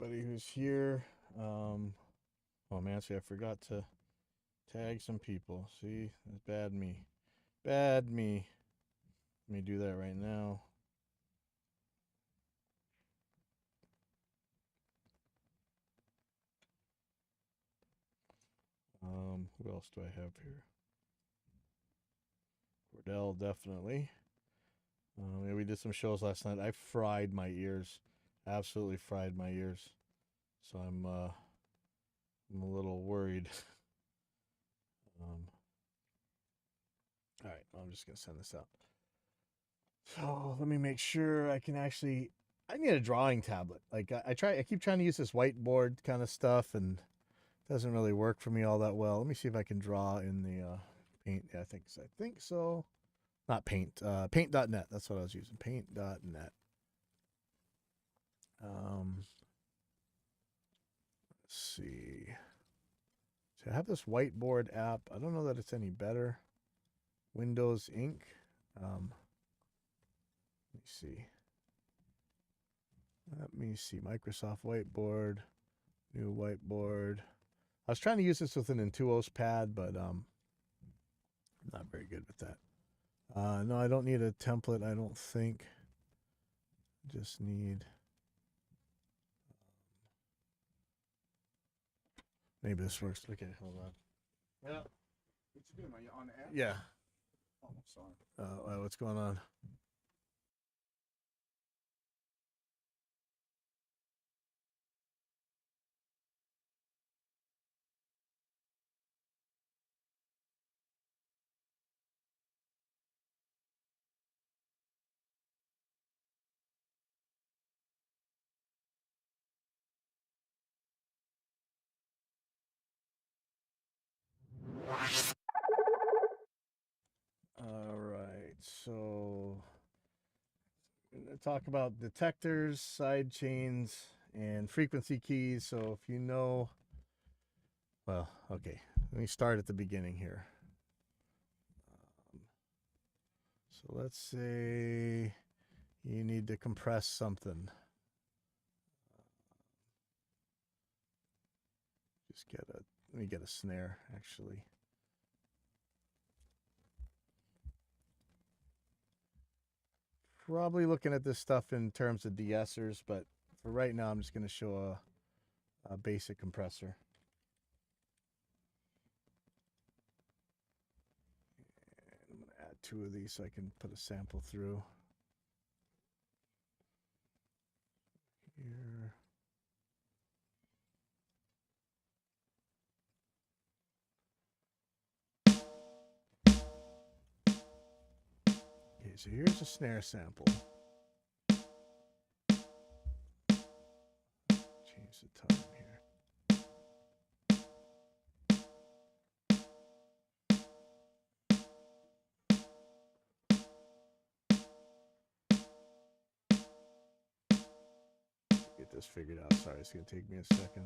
everybody who's here. Oh man, see, I forgot to tag some people. See, that's bad me. Bad me. Let me do that right now. Who else do I have here? Cordell, definitely. Yeah, we did some shows last night. I fried my ears. Absolutely fried my ears. So I'm a little worried. All right, I'm just gonna send this out. So let me make sure I can actually. I need a drawing tablet. Like I keep trying to use this whiteboard kind of stuff, and it doesn't really work for me all that well. Let me see if I can draw in the Paint. Yeah, I think so. Not Paint. Paint.net. That's what I was using. Paint.net. Let's see. So I have this whiteboard app. I don't know that it's any better. Windows Ink. Let me see. Let me see. Microsoft Whiteboard. New whiteboard. I was trying to use this with an Intuos pad, but I'm not very good with that. No, I don't need a template, I don't think. Just need... maybe this works. Okay, hold on. Yeah. What you doing? Are you on the app? Yeah. Oh, I'm sorry. What's going on? All right, so I'm going to talk about detectors, sidechains, and frequency keys. So if you know, well, okay, let me start at the beginning here. So let's say you need to compress something. Let me get a snare actually. Probably looking at this stuff in terms of de-essers, but for right now, I'm just going to show a basic compressor. And I'm going to add 2 of these so I can put a sample through. Here. Okay, so here's a snare sample. Change the time here. Get this figured out. Sorry, it's going to take me a second.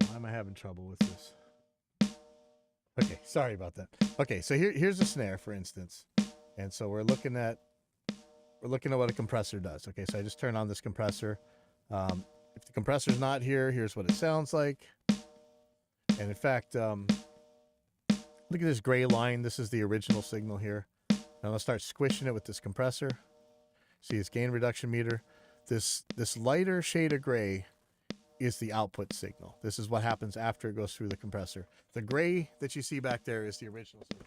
Why am I having trouble with this? Okay, sorry about that. Okay, so here's a snare, for instance, and so we're looking at what a compressor does. Okay, so I just turn on this compressor. If the compressor's not here, here's what it sounds like. And in fact, look at this gray line. This is the original signal here. Now I'll start squishing it with this compressor. See, it's gain reduction meter. This lighter shade of gray is the output signal. This is what happens after it goes through the compressor. The gray that you see back there is the original signal.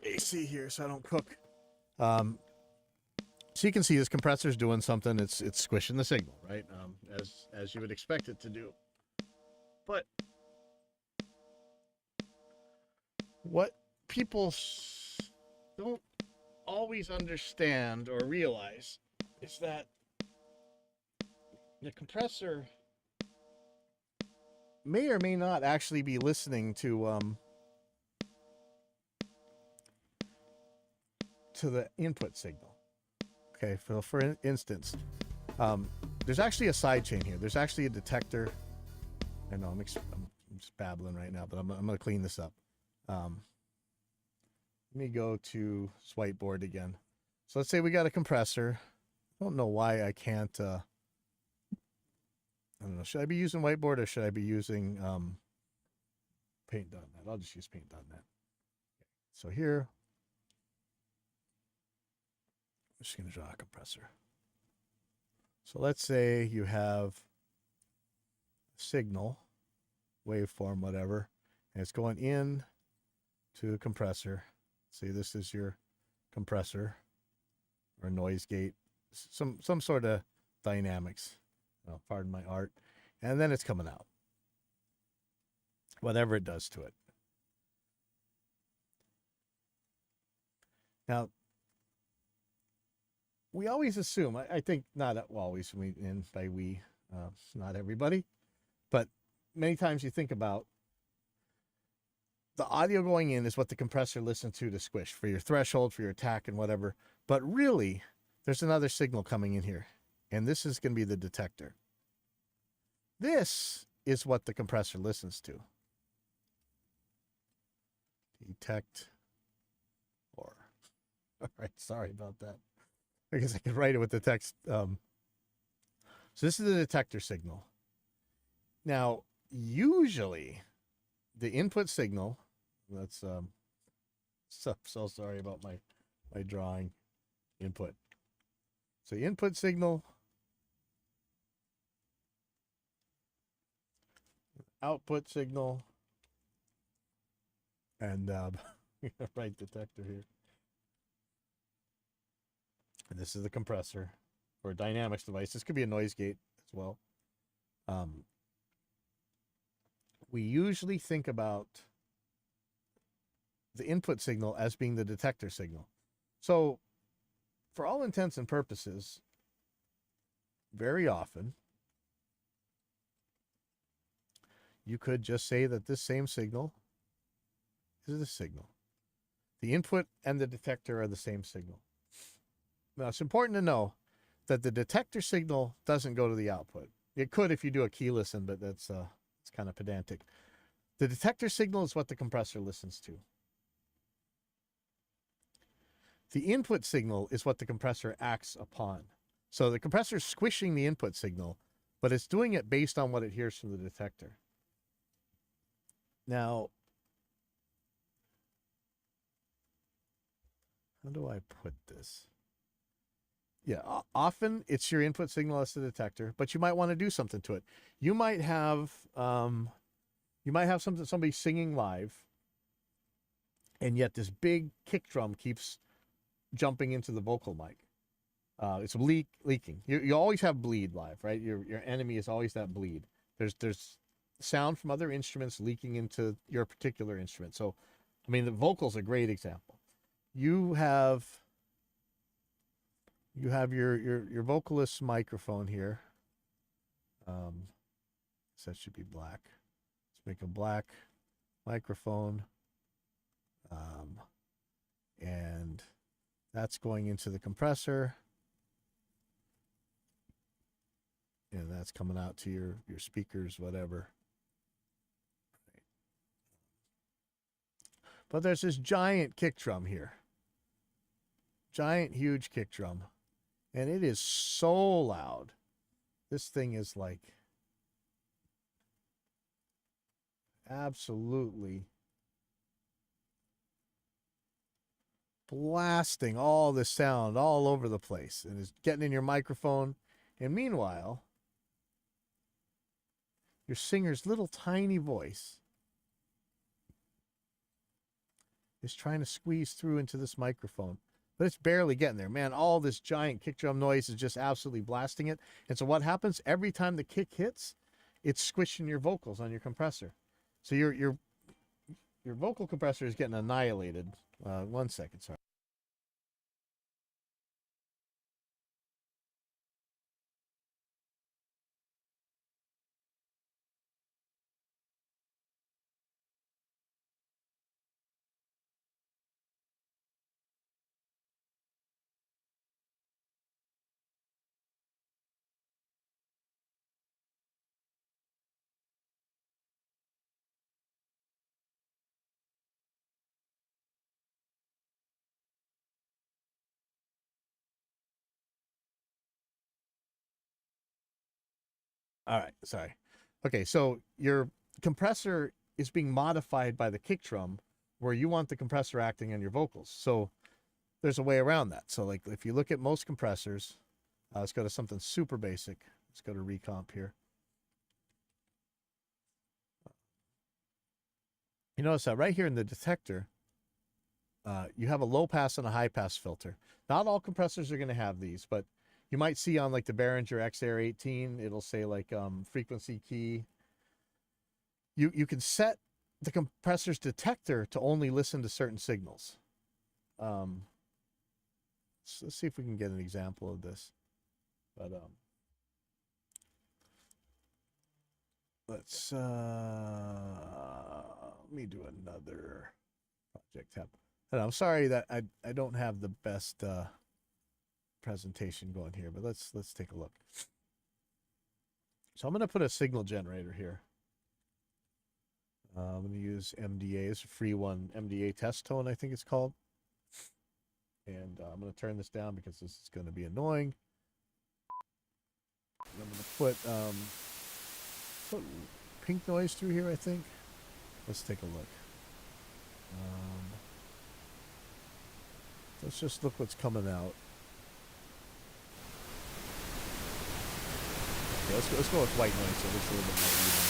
AC here so I don't cook. So you can see this compressor is doing something. It's squishing the signal, right? As you would expect it to do. But what people don't always understand or realize is that the compressor may or may not actually be listening to the input signal. Okay, so for instance, there's actually a sidechain here. There's actually a detector I know I'm just babbling right now, but I'm going to clean this up. Let me go to this whiteboard again. So let's say we got a compressor. I don't know why I can't. I don't know. Should I be using whiteboard or should I be using paint.net? I'll just use paint.net. So here, I'm just going to draw a compressor. So let's say you have a signal, waveform, whatever, and it's going in to the compressor. See, this is your compressor or noise gate, some sort of dynamics. Oh, pardon my art. And then it's coming out, whatever it does to it. Now, we always assume, I think not always, and by we, not everybody, but many times you think about the audio going in is what the compressor listens to squish for your threshold, for your attack, and whatever. But really, there's another signal coming in here, and this is going to be the detector. This is what the compressor listens to. Detect or. All right, sorry about that. I guess I could write it with the text. So this is the detector signal. Now, usually, the input signal. That's so sorry about my drawing input. So the input signal, output signal, and right detector here. And this is the compressor or a dynamics device. This could be a noise gate as well. We usually think about the input signal as being the detector signal. So for all intents and purposes, very often, you could just say that this same signal is the signal. The input and the detector are the same signal. Now, it's important to know that the detector signal doesn't go to the output. It could if you do a key listen, but that's it's kind of pedantic. The detector signal is what the compressor listens to. The input signal is what the compressor acts upon. So the compressor is squishing the input signal, but it's doing it based on what it hears from the detector. Now, how do I put this? Yeah, often it's your input signal as the detector, but you might want to do something to it. You might have somebody singing live, and yet this big kick drum keeps jumping into the vocal mic. It's leaking. You always have bleed live, right? Your enemy is always that bleed. There's sound from other instruments leaking into your particular instrument. So, I mean, the vocal's a great example. You have your vocalist's microphone here. So that should be black. Let's make a black microphone. And that's going into the compressor. And that's coming out to your speakers, whatever. But there's this giant kick drum here. Giant, huge kick drum. And it is so loud. This thing is like absolutely blasting all this sound all over the place. And it's getting in your microphone. And meanwhile, your singer's little tiny voice is trying to squeeze through into this microphone. But it's barely getting there, man. All this giant kick drum noise is just absolutely blasting it. And so what happens every time the kick hits, it's squishing your vocals on your compressor. So your vocal compressor is getting annihilated. 1 second, sorry. All right, sorry. Okay, so your compressor is being modified by the kick drum where you want the compressor acting on your vocals. So there's a way around that. So like if you look at most compressors, let's go to something super basic. Let's go to recomp here. You notice that right here in the detector, you have a low pass and a high pass filter. Not all compressors are going to have these, but you might see on like the Behringer XR18, it'll say like frequency key. You can set the compressor's detector to only listen to certain signals. So let's see if we can get an example of this. But let's let me do another project tab. And I'm sorry that I don't have the best presentation going here, but let's take a look. So I'm going to put a signal generator here. I'm going to use MDA. It's a free one, MDA test tone, I think it's called. And I'm going to turn this down because this is going to be annoying. And I'm going to put pink noise through here, I think. Let's take a look. Let's just look what's coming out. Okay, let's go with white noise so it looks a little bit more even.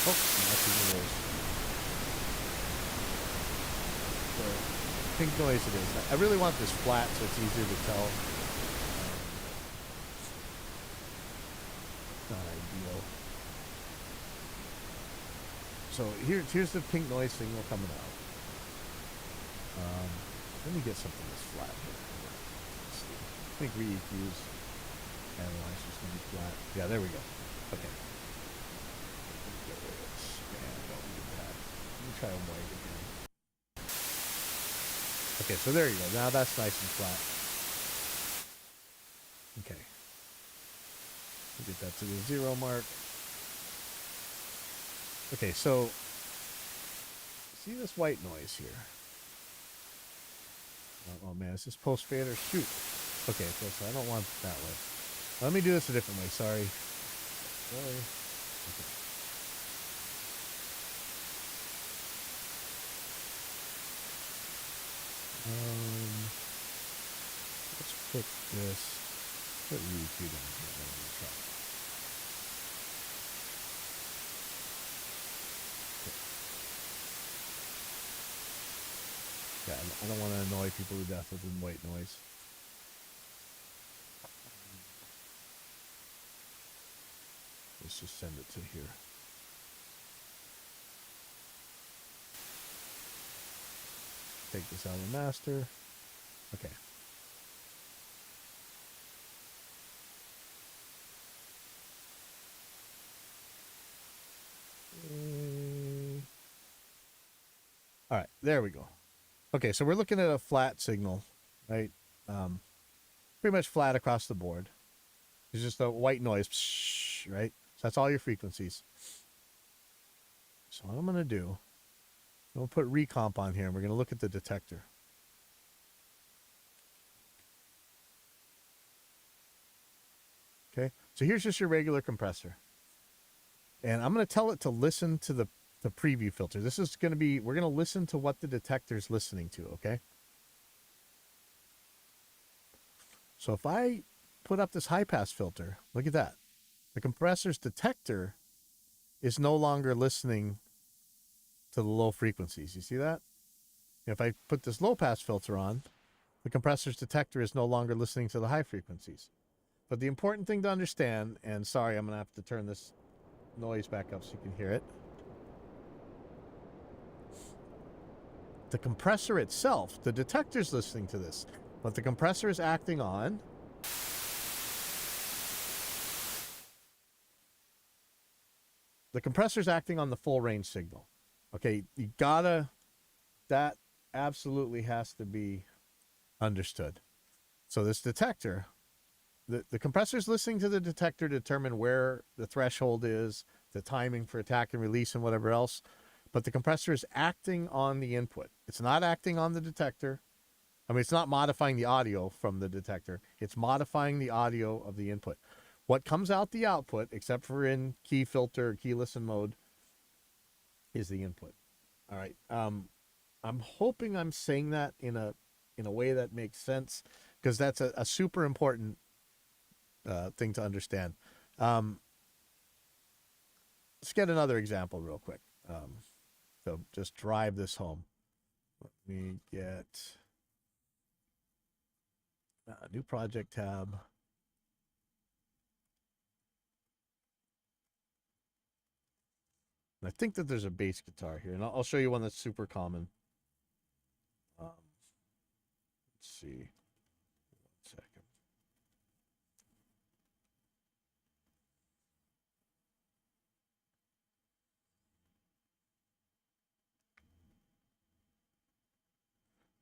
Oh, that's even worse. So, pink noise it is. I really want this flat so it's easier to tell. Not ideal. So here's the pink noise signal coming out. Let me get something that's flat here. Let's see. I think re-EQ's analyzer's going to be flat. Yeah, there we go. Okay. Don't do that. Let me try a white again. Okay, so there you go. Now that's nice and flat. Okay. Get that to the 0 mark. Okay, so see this white noise here? Oh man, is this post fader? Shoot. Okay, so I don't want it that way. Let me do this a different way. Sorry. Okay. Let's put this. Put U2 down here. Let me try. Yeah, I don't want to annoy people to death with white noise. Let's just send it to here. Take this out of the master. Okay. All right, there we go. Okay, so we're looking at a flat signal, right? Pretty much flat across the board. It's just a white noise, right? So that's all your frequencies. So what I'm going to do, I'm going to put recomp on here, and we're going to look at the detector. Okay, so here's just your regular compressor. And I'm going to tell it to listen to the preview filter. This is going to be, we're going to listen to what the detector's listening to, okay? So if I put up this high pass filter, look at that. The compressor's detector is no longer listening to the low frequencies. You see that? If I put this low pass filter on, the compressor's detector is no longer listening to the high frequencies. But the important thing to understand, and sorry, I'm going to have to turn this noise back up so you can hear it. The compressor itself, the detector's listening to this, but the compressor is acting on the full range signal. Okay, you gotta, that absolutely has to be understood. So this detector, the compressor's listening to the detector to determine where the threshold is, the timing for attack and release and whatever else. But the compressor is acting on the input. It's not acting on the detector. I mean, it's not modifying the audio from the detector. It's modifying the audio of the input. what comes out the output, except for in key filter or key listen mode, is the input. All right. I'm hoping I'm saying that in a way that makes sense, because that's a super important thing to understand. Let's get another example real quick. So just drive this home. Let me get a new project tab. And I think that there's a bass guitar here, and I'll show you one that's super common. Let's see. 1 second.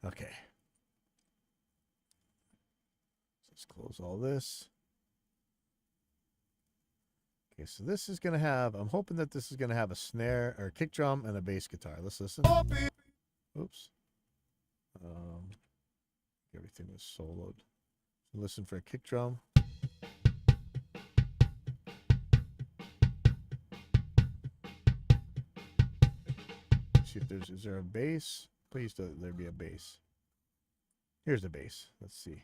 Okay. Let's close all this. Okay, so this is going to have, I'm hoping that this is going to have a snare or a kick drum and a bass guitar. Let's listen. Oops. Everything was soloed. So listen for a kick drum. See if is there a bass? Please there be a bass. Here's the bass. Let's see.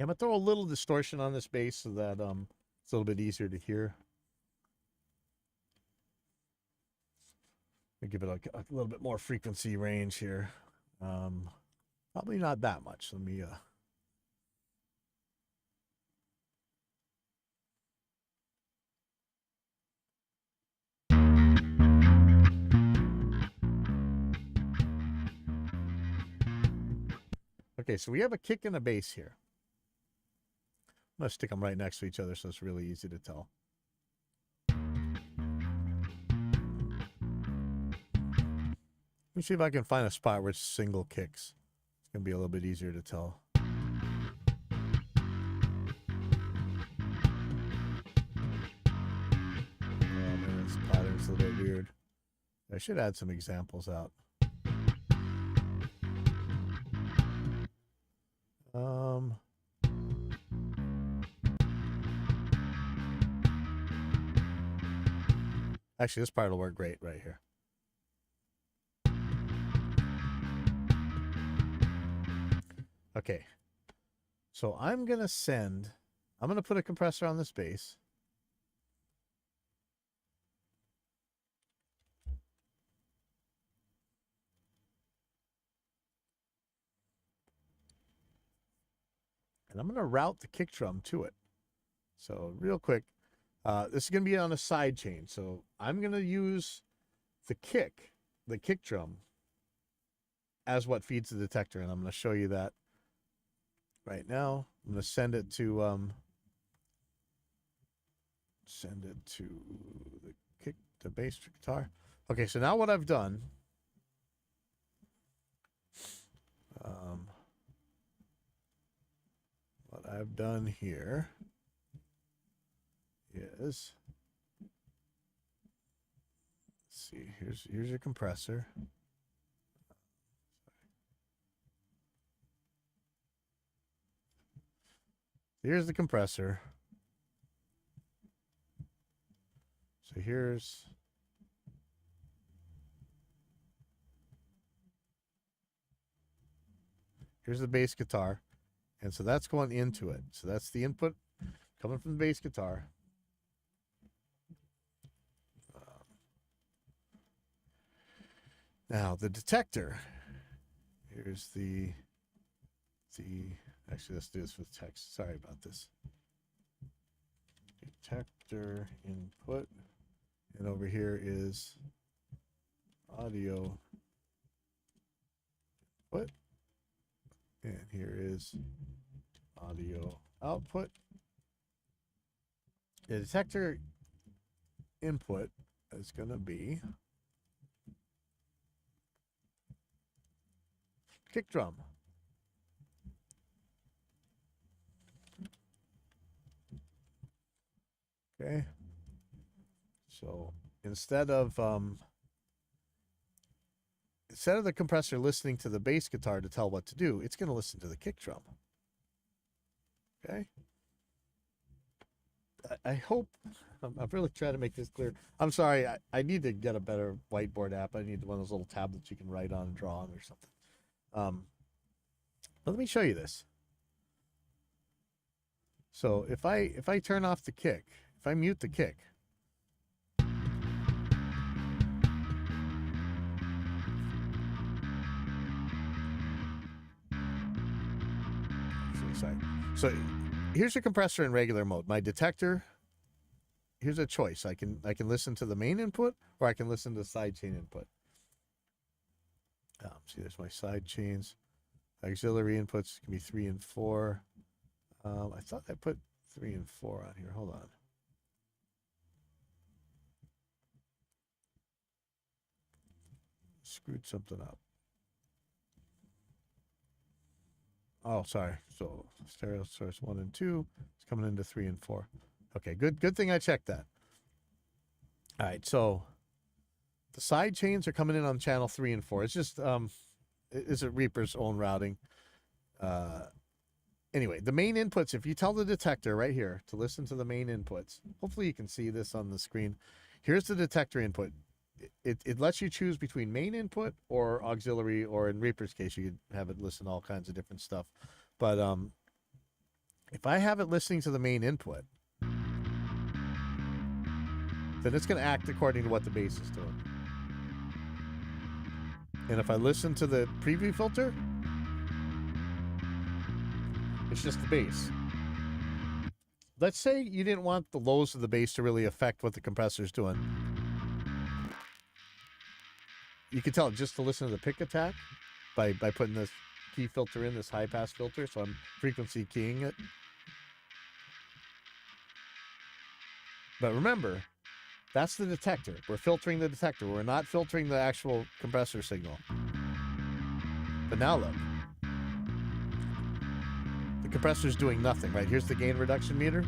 I'm gonna throw a little distortion on this bass so that it's a little bit easier to hear. Give it a little bit more frequency range here. Probably not that much. Let me Okay, so we have a kick and a bass here. I'm going to stick them right next to each other so it's really easy to tell. Let me see if I can find a spot where it's single kicks. It's going to be a little bit easier to tell. Oh man, this pattern's a little bit weird. I should add some examples out. Actually, this part will work great right here. Okay. So I'm going to put a compressor on this bass. And I'm going to route the kick drum to it. So real quick, this is going to be on a side chain. So I'm going to use the kick drum, as what feeds the detector. And I'm going to show you that right now. I'm going to send it to the bass guitar. Okay, so now what I've done, here is, let's see, here's your compressor. Here's the compressor. So here's the bass guitar. And so that's going into it. So that's the input coming from the bass guitar. Now the detector. Here's actually, let's do this with text. Sorry about this. Detector input. And over here is audio input. And here is audio output. The detector input is going to be kick drum. Okay. So instead of the compressor listening to the bass guitar to tell what to do, it's going to listen to the kick drum. Okay. I hope I'm really trying to make this clear. I'm sorry. I need to get a better whiteboard app. I need one of those little tablets you can write on and draw on or something. But let me show you this. So if I turn off the kick, if I mute the kick, sorry. So here's a compressor in regular mode. My detector. Here's a choice. I can listen to the main input, or I can listen to the sidechain input. See, there's my sidechains. Auxiliary inputs can be 3 and 4. I thought I put 3 and 4 on here. Hold on. Screwed something up. Oh, sorry. So stereo source 1 and 2 is coming into 3 and 4. Okay, good thing I checked that. All right, so the side chains are coming in on channel 3 and 4. It's just it's a Reaper's own routing. Anyway, the main inputs, if you tell the detector right here to listen to the main inputs, hopefully you can see this on the screen. Here's the detector input. It lets you choose between main input or auxiliary, or in Reaper's case, you could have it listen to all kinds of different stuff. But if I have it listening to the main input, then it's going to act according to what the bass is doing. And if I listen to the preview filter, it's just the bass. Let's say you didn't want the lows of the bass to really affect what the compressor's doing. You can tell it just to listen to the pick attack by putting this key filter in, this high pass filter. So I'm frequency keying it. But remember, that's the detector. We're filtering the detector. We're not filtering the actual compressor signal. But now look. The compressor's doing nothing, right? Here's the gain reduction meter.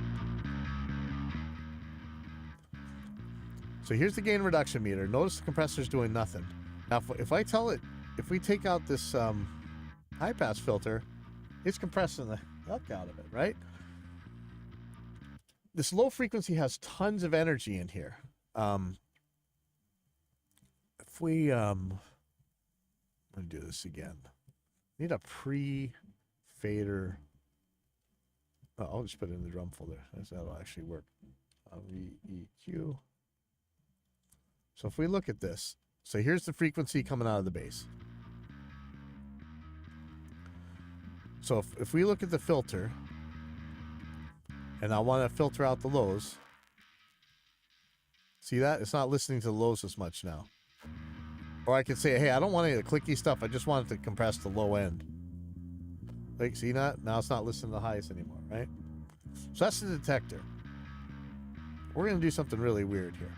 So here's the gain reduction meter. Notice the compressor's doing nothing. Now, if I tell it, if we take out this high pass filter, it's compressing the heck out of it, right? This low frequency has tons of energy in here. If we, I'm going to do this again. Need a pre-fader. Oh, I'll just put it in the drum folder. That'll actually work. VEQ. So if we look at this, so here's the frequency coming out of the bass. So if we look at the filter, and I want to filter out the lows, see that? It's not listening to the lows as much now. Or I could say, hey, I don't want any of the clicky stuff. I just want it to compress the low end. Like, see that? Now it's not listening to the highs anymore, right? So that's the detector. We're going to do something really weird here.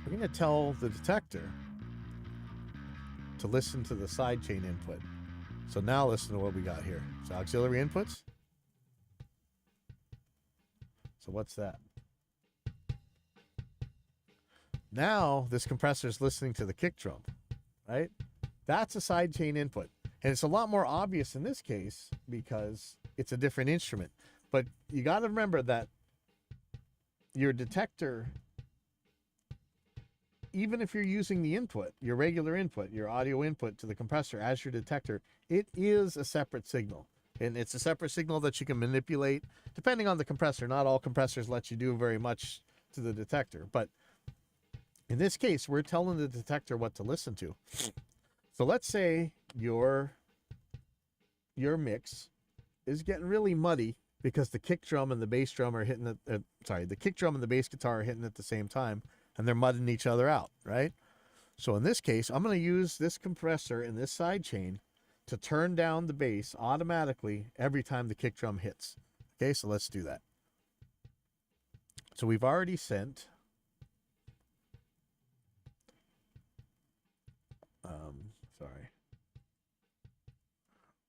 We're going to tell the detector to listen to the sidechain input. So now listen to what we got here. So auxiliary inputs. So what's that? Now this compressor is listening to the kick drum, right? That's a sidechain input. And it's a lot more obvious in this case because it's a different instrument. But you got to remember that your detector, even if you're using the input, your regular input, your audio input to the compressor as your detector, it is a separate signal. And it's a separate signal that you can manipulate depending on the compressor. Not all compressors let you do very much to the detector. But in this case, we're telling the detector what to listen to. So let's say your mix is getting really muddy because the kick drum and the bass drum are hitting it. The kick drum and the bass guitar are hitting at the same time, and they're mudding each other out, right? So in this case, I'm going to use this compressor and this side chain to turn down the bass automatically every time the kick drum hits. Okay, so let's do that. So we've already sent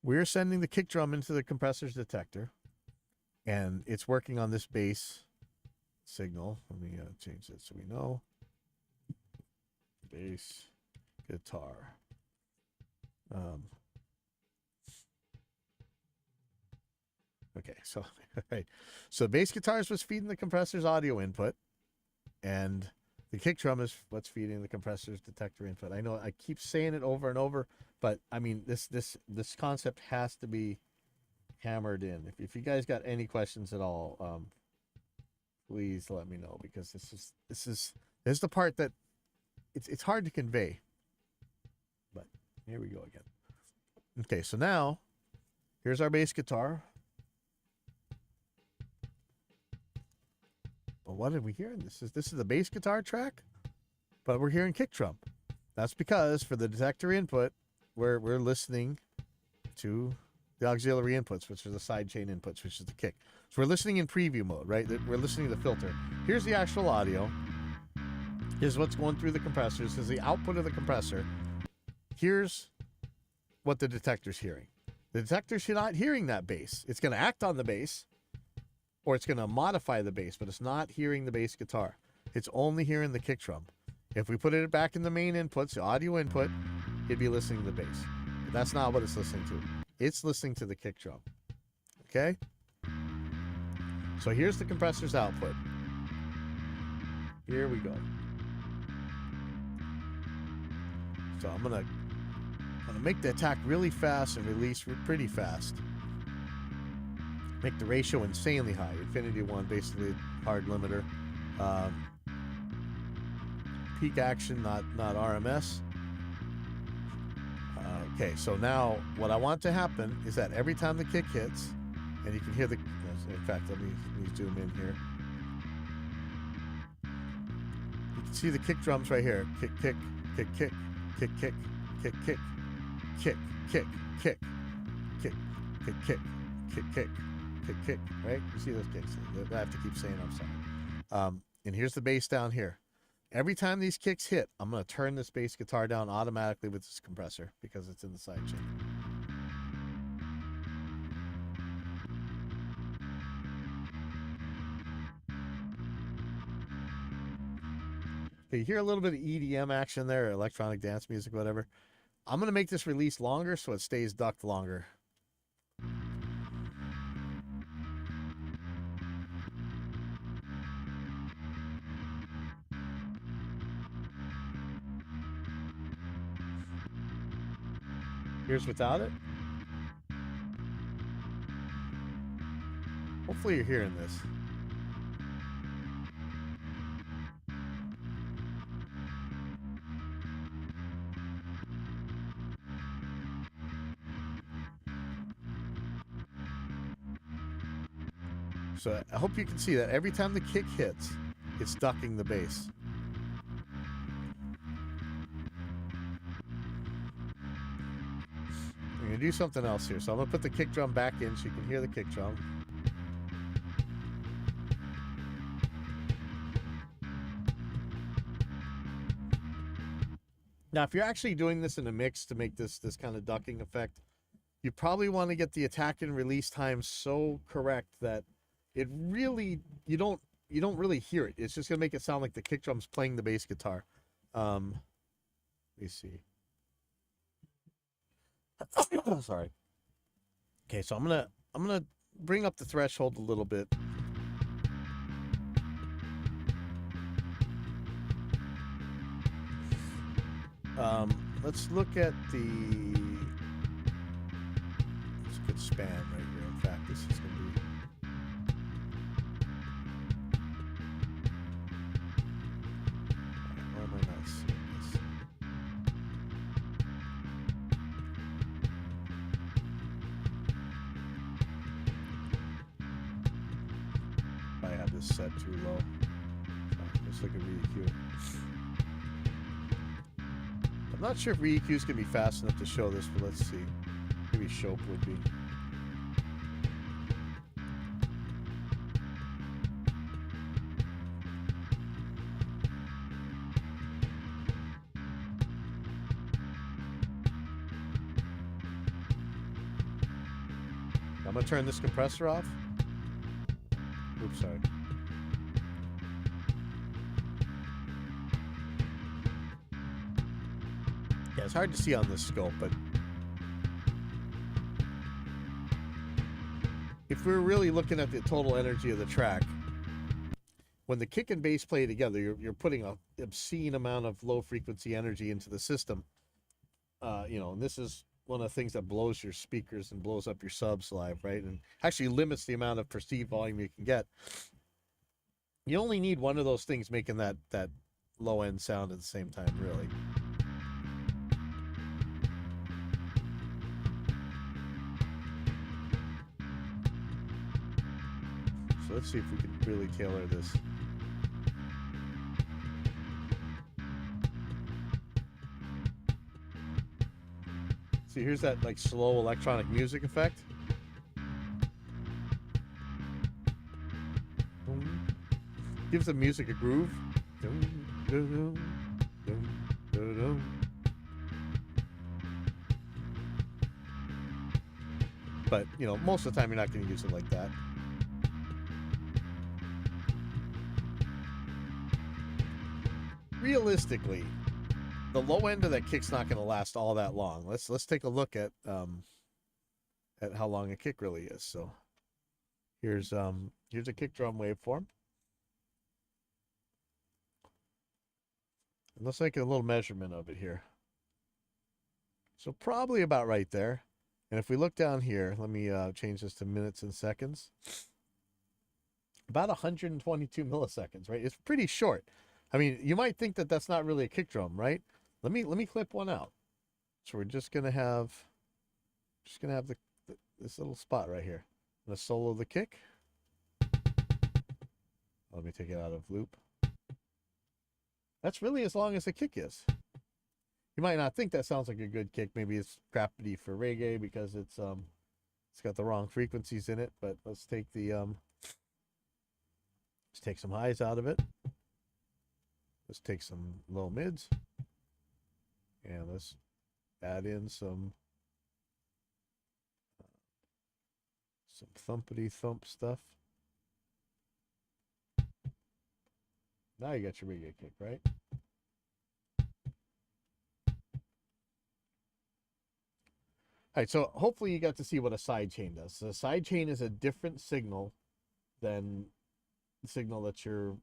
we're sending the kick drum into the compressor's detector, and it's working on this bass signal. Let me change that so we know. Bass guitar. Okay, so right. So the bass guitar is what's feeding the compressor's audio input, and the kick drum is what's feeding the compressor's detector input. I know I keep saying it over and over, but I mean this concept has to be hammered in. If you guys got any questions at all, please let me know, because this is the part that it's hard to convey. But here we go again. Okay, so now here's our bass guitar. Well, what did we hear? This is the bass guitar track, but we're hearing kick drum. That's because for the detector input, we're listening to the auxiliary inputs, which are the sidechain inputs, which is the kick. So we're listening in preview mode, right? We're listening to the filter. Here's the actual audio. Here's what's going through the compressor. This is the output of the compressor. Here's what the detector's hearing. The detector's not hearing that bass. It's going to act on the bass, or it's going to modify the bass, but it's not hearing the bass guitar. It's only hearing the kick drum. If we put it back in the main inputs, the audio input, it'd be listening to the bass. But that's not what it's listening to. It's listening to the kick drum. Okay? So here's the compressor's output. Here we go. So I'm gonna make the attack really fast and release pretty fast. Make the ratio insanely high. Infinity 1, basically hard limiter. Peak action, not RMS. Okay, so now what I want to happen is that every time the kick hits, and you can hear the, in fact, let me zoom in here. You can see the kick drums right here. Kick, kick, kick, kick, kick, kick, kick, kick, kick, kick, kick, kick, kick, kick, kick, kick, kick, kick, right? You see those kicks. I have to keep saying I'm sorry. And here's the bass down here. Every time these kicks hit, I'm going to turn this bass guitar down automatically with this compressor because it's in the sidechain. Okay, you hear a little bit of EDM action there, electronic dance music, whatever. I'm going to make this release longer so it stays ducked longer. Here's without it. Hopefully you're hearing this. So I hope you can see that every time the kick hits, it's ducking the bass. I'm going to do something else here. So I'm going to put the kick drum back in so you can hear the kick drum. Now, if you're actually doing this in a mix to make this kind of ducking effect, you probably want to get the attack and release time so correct that it really, you don't really hear it. It's just going to make it sound like the kick drum's playing the bass guitar. Let me see. Sorry. Okay, so I'm gonna bring up the threshold a little bit. Let's look at the. It's a good span right here. In fact, this is gonna be. Why am I not seeing this? I have this set too low. Let's look at REQ. I'm not sure if REQ is going to be fast enough to show this, but let's see. Maybe Shope would be. I'm going to turn this compressor off. Oops, sorry. it's hard to see on this scope, but if we're really looking at the total energy of the track, when the kick and bass play together, you're putting an obscene amount of low frequency energy into the system. And this is one of the things that blows your speakers and blows up your subs live, right? And actually limits the amount of perceived volume you can get. You only need one of those things making that low end sound at the same time, really. So let's see if we can really tailor this. See, here's that like slow electronic music effect. Gives the music a groove. But, most of the time you're not going to use it like that. Realistically, the low end of that kick's not going to last all that long. Let's take a look at how long a kick really is. So here's a kick drum waveform. And let's make a little measurement of it here. So probably about right there. And if we look down here, let me change this to minutes and seconds. About 122 milliseconds, right? It's pretty short. I mean, you might think that that's not really a kick drum, right? Let me clip one out. So we're just gonna have this little spot right here. I'm gonna solo the kick. Let me take it out of loop. That's really as long as the kick is. You might not think that sounds like a good kick. Maybe it's crappy for reggae because it's got the wrong frequencies in it. But let's take let's take some highs out of it. Let's take some low mids, and let's add in some thumpity thump stuff. Now you got your reggae kick, right? All right, so hopefully you got to see what a sidechain does. So a sidechain is a different signal than the signal that you're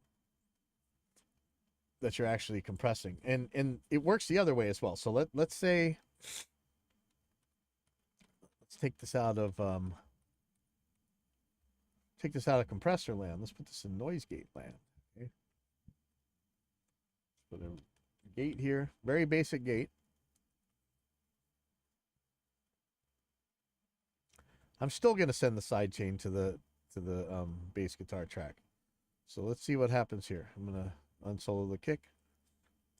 actually compressing, and it works the other way as well. So let's say let's take this out of compressor land. Let's put this in noise gate land. Okay. Let's put a gate here, very basic gate. I'm still going to send the sidechain to the bass guitar track. So let's see what happens here. I'm going to unsolo the kick.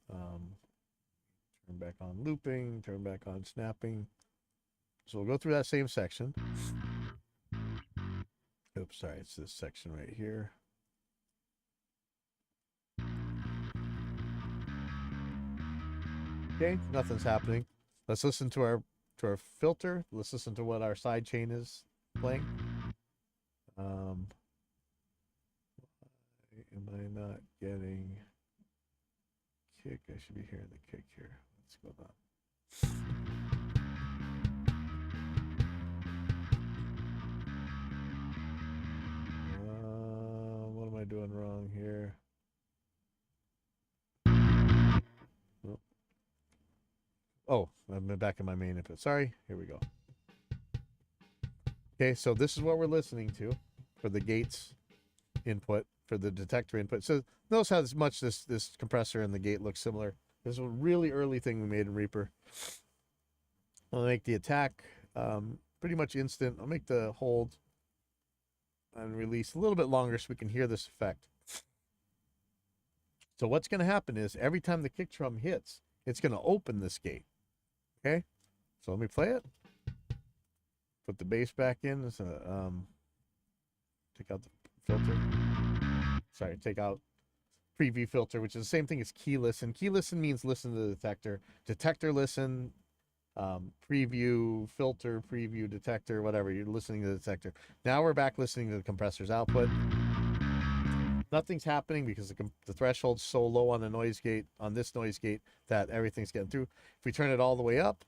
Turn back on looping, turn back on snapping. So we'll go through that same section. Oops, sorry, it's this section right here. Okay, nothing's happening. Let's listen to our filter. Let's listen to what our sidechain is playing. Why am I not getting kick? I should be hearing the kick here. Let's go down. What am I doing wrong here? Oh, I'm back in my main input. Sorry. Here we go. Okay, so this is what we're listening to for the gates input, for the detector input. So notice how much this compressor and the gate look similar. This is a really early thing we made in Reaper. I'll make the attack pretty much instant. I'll make the hold and release a little bit longer so we can hear this effect. So what's going to happen is every time the kick drum hits, it's going to open this gate. Okay, so let me play it. Put the bass back in. So, take out the filter. Sorry, take out preview filter, which is the same thing as key listen. Key listen means listen to the detector. Detector listen, preview, filter, preview, detector, whatever. You're listening to the detector. Now we're back listening to the compressor's output. nothing's happening because the threshold's so low on the noise gate, on this noise gate, that everything's getting through. If we turn it all the way up,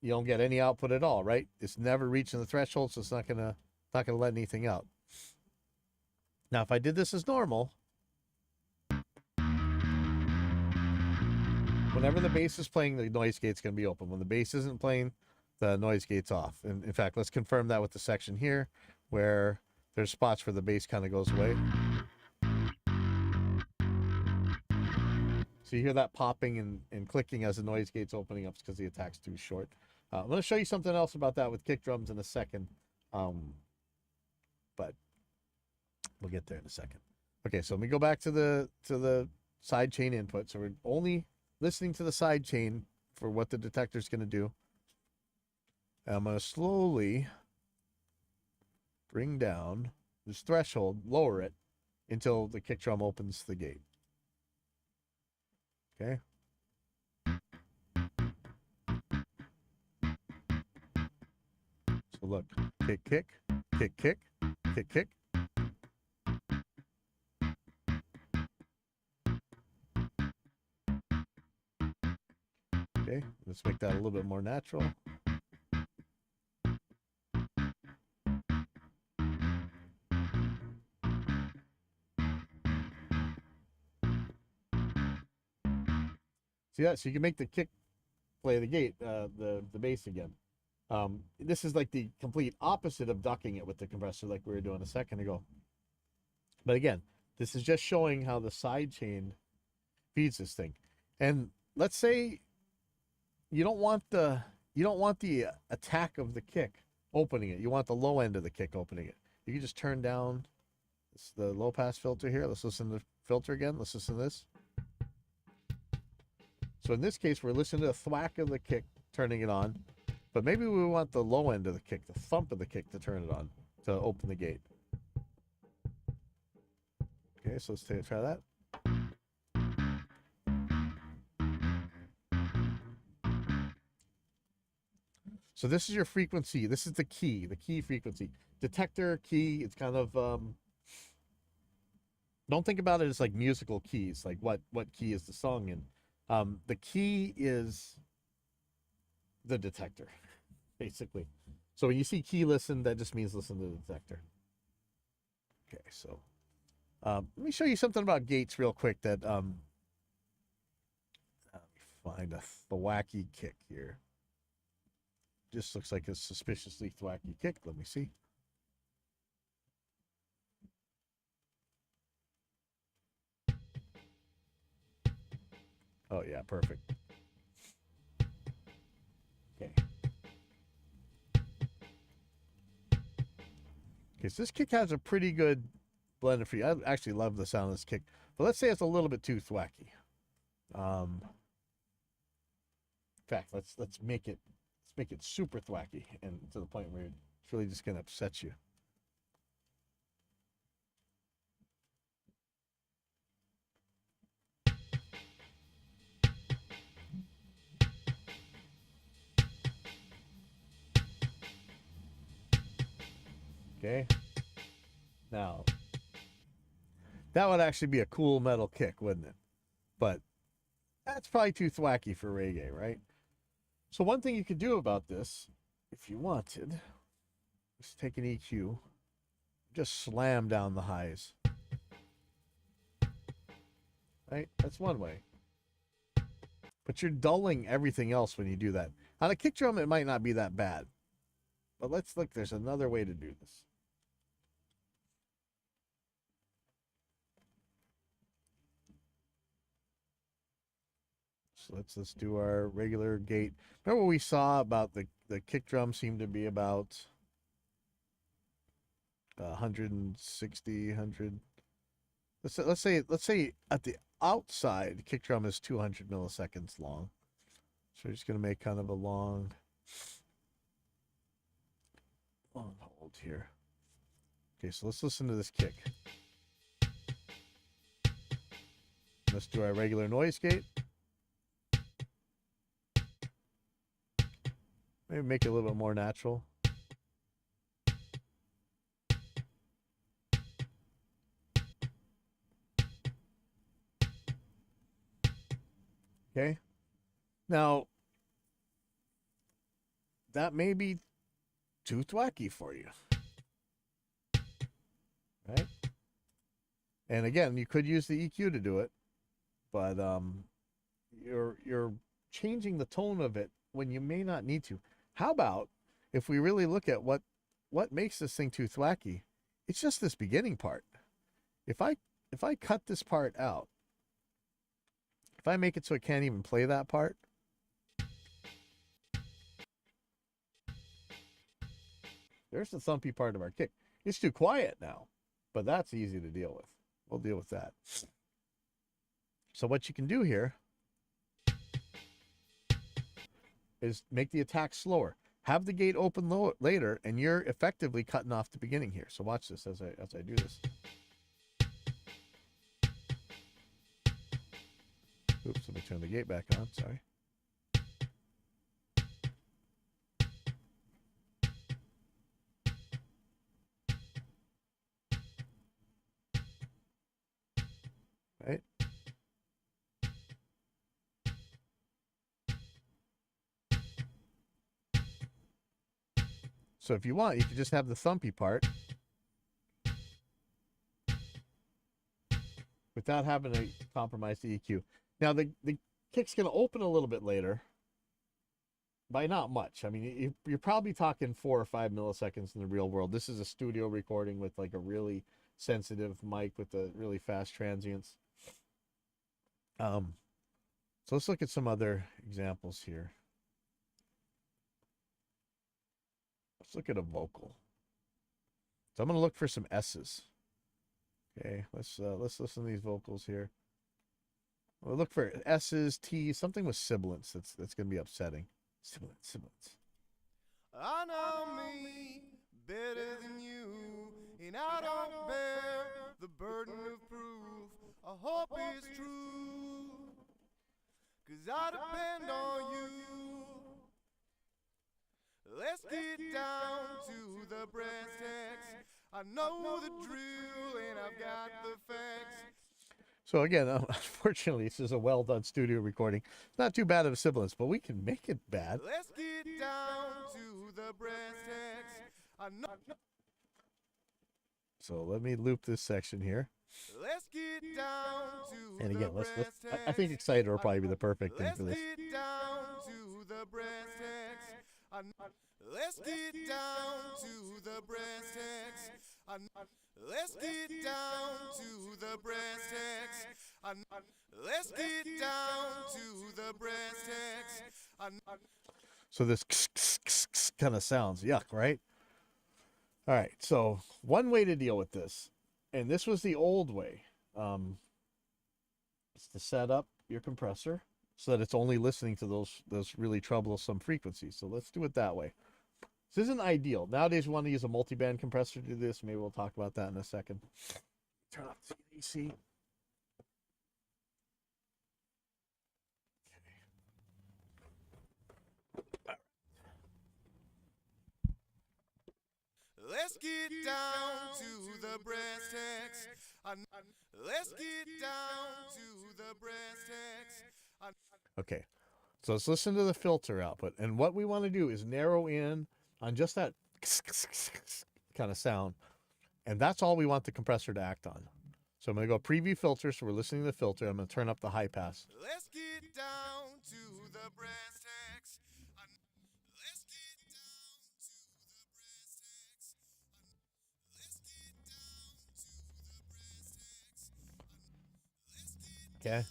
you don't get any output at all, right? It's never reaching the threshold, so it's not gonna let anything out. Now, if I did this as normal, whenever the bass is playing, the noise gate's gonna be open. When the bass isn't playing, the noise gate's off. And in fact, let's confirm that with the section here, where there's spots where the bass kind of goes away. So you hear that popping and clicking as the noise gate's opening up because the attack's too short. I'm going to show you something else about that with kick drums in a second, but we'll get there in a second. Okay, so let me go back to the sidechain input. So we're only listening to the sidechain for what the detector's going to do. And I'm going to slowly bring down this threshold, lower it until the kick drum opens the gate. Okay. So look, kick, kick, kick, kick, kick, kick. Okay, let's make that a little bit more natural. See that? So you can make the kick play the gate, the bass again. This is like the complete opposite of ducking it with the compressor like we were doing a second ago. But again, this is just showing how the sidechain feeds this thing. And let's say you don't want the attack of the kick opening it. You want the low end of the kick opening it. You can just turn down the low pass filter here. Let's listen to the filter again. Let's listen to this. So in this case, we're listening to the thwack of the kick, turning it on. But maybe we want the low end of the kick, the thump of the kick, to turn it on, to open the gate. Okay, so let's try that. So this is your frequency. This is the key frequency. Detector, key, it's kind of, don't think about it as like musical keys, like what key is the song in. The key is the detector, basically. So when you see key listen, that just means listen to the detector. Okay, so let me show you something about gates real quick that, let me find a thwacky kick here. Just looks like a suspiciously thwacky kick. Let me see. Oh, yeah, perfect. Okay. Okay, so this kick has a pretty good blend of free. I actually love the sound of this kick. But let's say it's a little bit too thwacky. In fact, let's make it super thwacky and to the point where it's really just gonna upset you. Okay. Now, that would actually be a cool metal kick, wouldn't it? But that's probably too thwacky for reggae, right? So one thing you could do about this, if you wanted, is take an EQ, just slam down the highs. Right? That's one way. But you're dulling everything else when you do that. On a kick drum, it might not be that bad. But let's look, there's another way to do this. So let's do our regular gate. Remember what we saw about the kick drum seemed to be about 160, 100. Let's say at the outside, kick drum is 200 milliseconds long. So we're just gonna make kind of a long hold here. Okay, so let's listen to this kick. Let's do our regular noise gate. Maybe make it a little bit more natural. Okay. Now, that may be too thwacky for you. Right? And again, you could use the EQ to do it, but you're changing the tone of it when you may not need to. How about if we really look at what makes this thing too thwacky? It's just this beginning part. If I cut this part out, if I make it so it can't even play that part, there's the thumpy part of our kick. It's too quiet now, but that's easy to deal with. We'll deal with that. So what you can do here is make the attack slower. Have the gate open later, and you're effectively cutting off the beginning here. So watch this as I do this. Oops, let me turn the gate back on. Sorry. Right? So if you want, you can just have the thumpy part without having to compromise the EQ. Now, the kick's going to open a little bit later by not much. I mean, you're probably talking 4 or 5 milliseconds in the real world. This is a studio recording with like a really sensitive mic with the really fast transients. So let's look at some other examples here. Let's look at a vocal. So I'm going to look for some S's. Okay, let's listen to these vocals here. We'll look for S's, T's, something with sibilants that's going to be upsetting. Sibilants. I know me better than you, and I don't bear the burden of proof. I hope it's true, 'cause I depend on you. Let's get down to the brass tacks. I know the drill and I've got the facts. So again, unfortunately, this is a well-done studio recording. It's not too bad of a sibilance, but we can make it bad. Let's get down to the brass tacks. I know. So let me loop this section here. Let's get down to And again, the let's brass tacks. I think Exciter will probably be the perfect thing Let's for this. get down to the brass tacks. Let's get down to the brass tacks. Let's get down to the brass tacks. Let's get down to the brass tacks. So this kind of sounds yuck, right? All right. So one way to deal with this, and this was the old way, is to set up your compressor so that it's only listening to those really troublesome frequencies. So let's do it that way. This isn't ideal. Nowadays, we want to use a multi-band compressor to do this. Maybe we'll talk about that in a second. Turn off the AC. Let's get down to the brass tacks. Let's get down to the brass tacks. Okay, so let's listen to the filter output. And what we want to do is narrow in on just that kind of sound. And that's all we want the compressor to act on. So I'm going to go preview filter. So we're listening to the filter. I'm going to turn up the high pass. Let's get down to the brass tacks. Let's get down to the brass tacks. Let's get down to the brass tacks. Okay.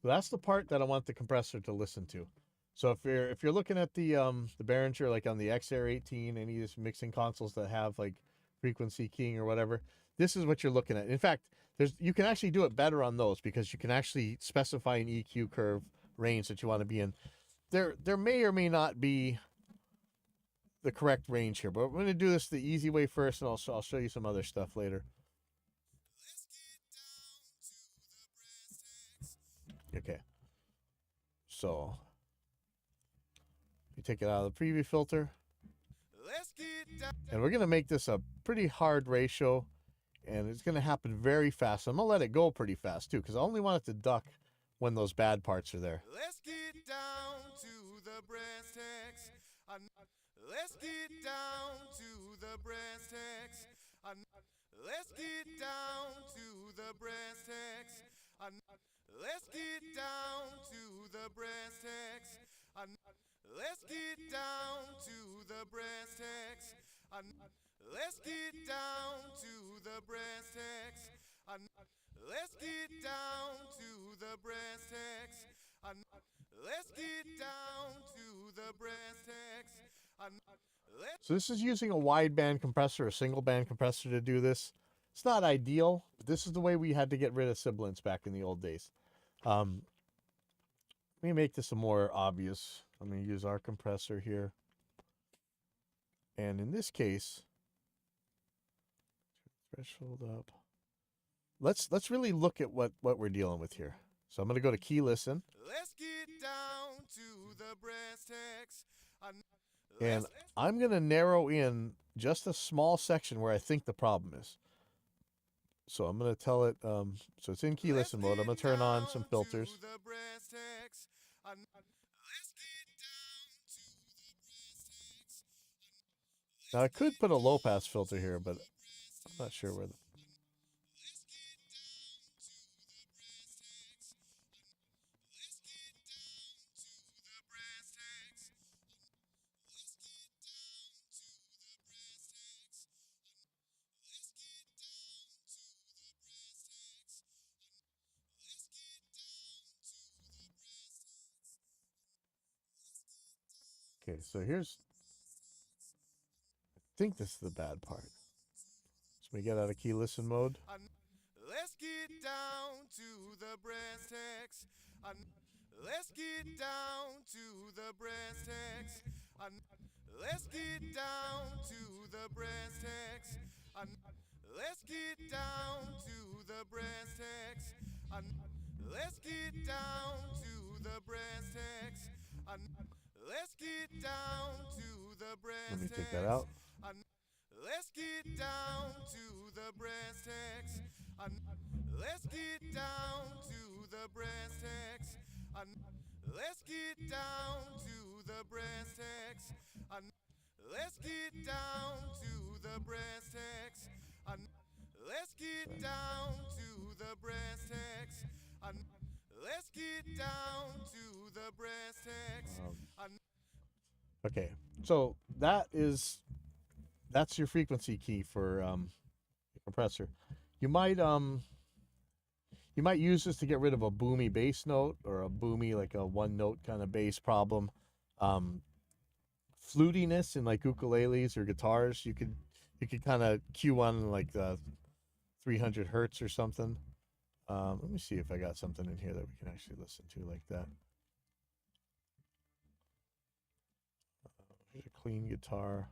So that's the part that I want the compressor to listen to. So if you're looking at the Behringer, like on the XR18, any of these mixing consoles that have like frequency keying or whatever, this is what you're looking at. In fact, you can actually do it better on those because you can actually specify an EQ curve range that you want to be in. There may or may not be the correct range here, but we're going to do this the easy way first, and I'll show you some other stuff later. Okay. So you take it out of the preview filter. And we're going to make this a pretty hard ratio, and it's going to happen very fast. I'm going to let it go pretty fast, too, because I only want it to duck when those bad parts are there. Let's get down to the brass tacks. Let's get down to the brass tacks. Let's get down to the brass tacks. Let's get down to the brass tacks. Let's get down to the brass tacks. Let's get down to the brass tacks. Let's get down to the brass tacks. Let's get down to the brass tacks. So this is using a wideband compressor, a single band compressor to do this. It's not ideal, but this is the way we had to get rid of sibilants back in the old days. Let me make this a more obvious. I'm going to use our compressor here. And in this case, threshold up. Let's really look at what we're dealing with here. So I'm going to go to key listen. Let's get down to the brass tacks. And I'm going to narrow in just a small section where I think the problem is. So I'm going to tell it, so it's in key listen mode. I'm going to turn on some filters. Now I could put a low pass filter here, but I'm not sure where the... Okay, so here's, I think this is the bad part. So we get out of key listen mode. Let's get down to the brass tacks. Let's get down to the brass tacks. Let's get down to the brass tacks. Let's get down to the brass tacks. Let's get down to the brass tacks. Let's get down to the brass Let tacks. me take that out. Let's get down to the brass tacks. Let's get down to the brass tacks. Let's get down to the brass tacks. Let's get down to the brass tacks. Let's get down to the brass tacks. Let's get down to the brass tacks. Okay, so that's your frequency key for your compressor. You might use this to get rid of a boomy bass note or a boomy, like a one note kind of bass problem. Flutiness in like ukuleles or guitars, you could kind of cue on like the 300 hertz or something. Let me see if I got something in here that we can actually listen to like that. Here's a clean guitar.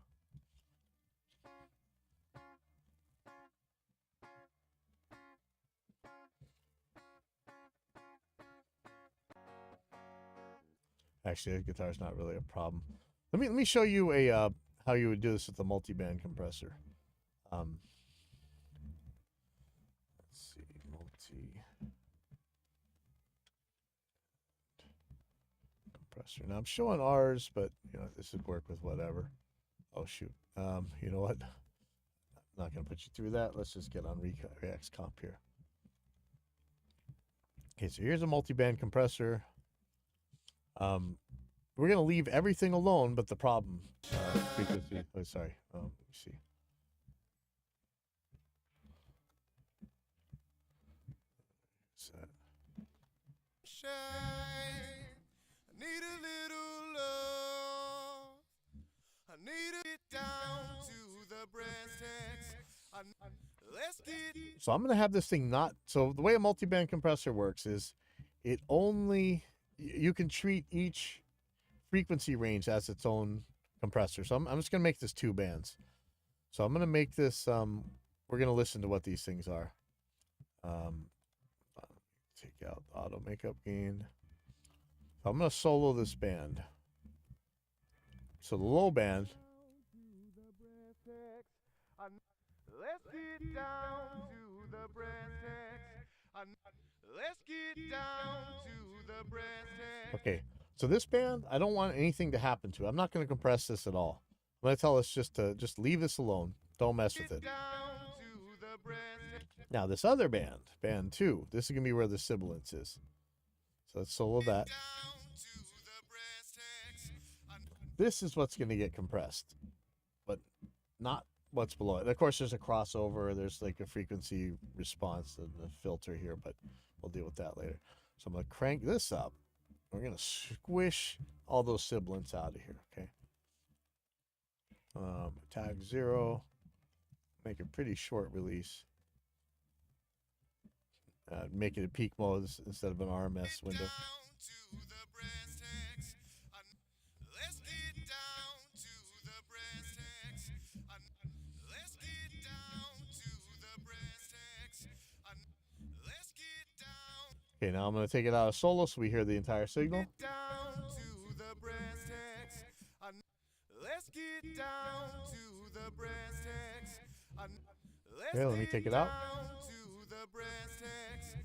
Actually, the guitar's not really a problem. Let me show you a how you would do this with the multi-band compressor. Let's see, compressor. Now I'm showing ours, but you know this would work with whatever. Oh shoot. You know what? I'm not gonna put you through that. Let's just get on React Comp here. Okay, so here's a multi-band compressor. We're gonna leave everything alone, but the problem frequency. Oh, sorry. Let me see. Set. Shine. I need a little love. I need to get down to the brass tacks. Let's get. So I'm gonna have this thing not. So the way a multi-band compressor works is, it only you can treat each frequency range as its own compressor. So I'm just gonna make this 2 bands. So I'm gonna make this. We're gonna listen to what these things are. Take out auto makeup gain. So I'm gonna solo this band. So the low band. Let's get down to the brass tacks. Let's get down to the brass tacks. Okay, so this band, I don't want anything to happen to. I'm not going to compress this at all. I'm going to tell us just to leave this alone. Don't mess with it. Down to the brass tacks. Now this other band, band 2, this is going to be where the sibilance is. So let's solo that. Down to the brass tacks. This is what's going to get compressed, but not what's below it. And of course, there's a crossover. There's like a frequency response and a filter here, but we'll deal with that later. So I'm going to crank this up. We're going to squish all those sibilants out of here, okay? Tag 0. Make a pretty short release. Make it a peak mode instead of an RMS window. Down to the brass tacks. Let's get down to the brass tacks. Let's get down to the brass tacks. Let's get down. Okay, now I'm going to take it out of solo so we hear the entire signal. Down to the brass tacks. Let's get down to the brass tacks. Okay, let me take it out. Down to the brass tacks.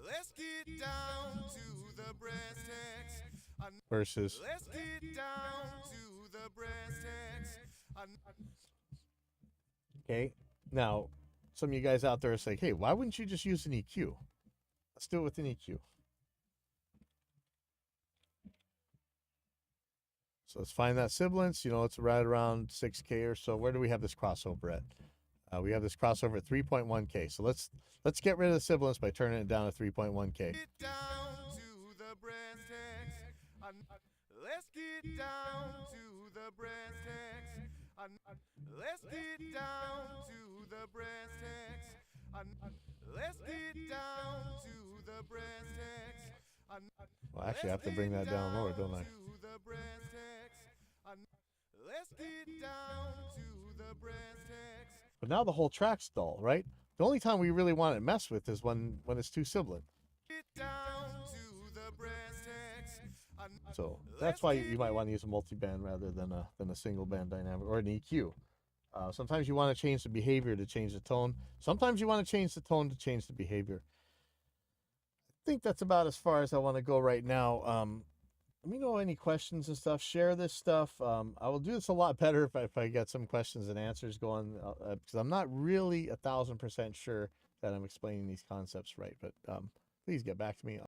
Let's get down to the brass tacks. Versus, Let's get down to the brass tacks. okay, now some of you guys out there are saying, hey, why wouldn't you just use an EQ? Let's do it with an EQ. So let's find that sibilance. You know, it's right around 6K or so. Where do we have this crossover at? We have this crossover at 3.1K. So let's get rid of the sibilance by turning it down to 3.1K. Get down to the brass tacks. Let's get down to the brass tacks. Let's get down to the brass tacks. Let's get down to the brass tacks. Well, actually, I have to bring that down lower, don't I? To the brass tacks. Let's get down to the brass tacks. But now the whole track's dull, right? The only time we really want it messed with is when it's too sibilant. Get down to the brass tacks. So that's why you might want to use a multi-band rather than a single band dynamic or an EQ. Sometimes you want to change the behavior to change the tone. Sometimes you want to change the tone to change the behavior. I think that's about as far as I want to go right now. Let me know any questions and stuff. Share this stuff. I will do this a lot better if I get some questions and answers going, because I'm not really 1,000% sure that I'm explaining these concepts right. But please get back to me.